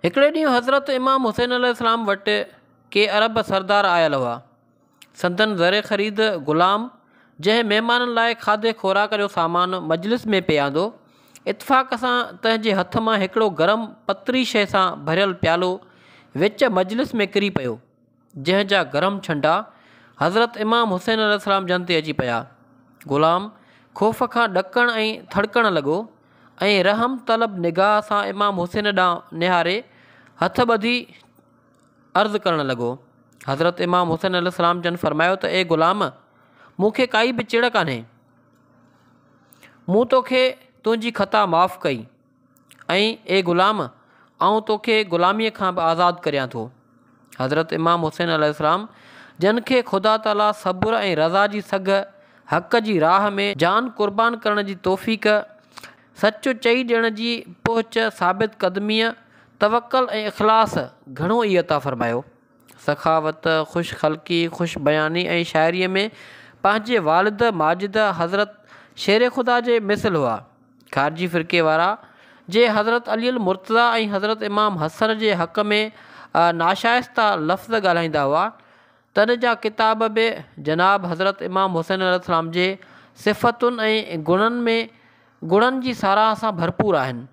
हिकिड़े ॾींहुं हज़रत इमाम हुसैन अलैहिस्सलाम वटि के अरब सरदार आयल हुआ। संदन ज़र ख़रीद ग़ुलाम जंहिं महिमाननि लाइ खाधे खुराक जो सामान मजलिस में पियादो, इतफ़ाक़ सां तंहिंजे हथ मां हिकिड़ो गरम पतरी शइ सां भरियल प्यालो विच मजलिस में किरी पियो, जंहिंजा गरम छंडा हज़रत इमाम हुसैन अलैहिस्सलाम जन ते अची पिया। ग़ुलाम ख़ौफ़ खां ॾकण ऐं थड़कण लॻो ऐं रहम तलब निगाह सां इमाम हुसैन ॾांहुं निहारे हथ ॿधी अर्ज़ु करणु लॻो। हज़रत इमाम हुसैन अलैहिस्सलाम जन फरमायो त ए ग़ुलाम, मूंखे काई बि चिड़ कान्हे, मूं तोखे तुंहिंजी ख़ता माफ़ु कई ऐं ए ग़ुलाम, आउं तोखे ग़ुलामीअ खां बि आज़ादु करियां थो। हज़रत इमाम हुसैन अलैहिस्सलाम जन खे ख़ुदा ताला सब्र ऐं रज़ा जी सघ, हक़ जी राह में जान क़ुर्बान करण जी तौफ़ीक़, सचु चई ॾियण जी पहुच, साबित क़दमीअ, तवक्कल ऐं इख़लास घणो ई अता फ़रमायो। सखावत, ख़ुशि ख़ल्क़ी, ख़ुशि बयानी ऐं शाइरीअ में पंहिंजे वालिद माजिद हज़रत शेर ख़ुदा जे मिसल हुआ। ख़ारजी फ़िरक़े वारा जे हज़रत अली अल मुर्तज़ा ऐं हज़रत इमाम हसन जे हक़ में नाशाइस्ता लफ़्ज़ ॻाल्हाईंदा हुआ। तन जा किताब बि जनाब हज़रत इमाम हुसैन अलैहिस्सलाम जे सिफ़तुनि ऐं गुणनि जी साराह सां भरपूर आहिनि।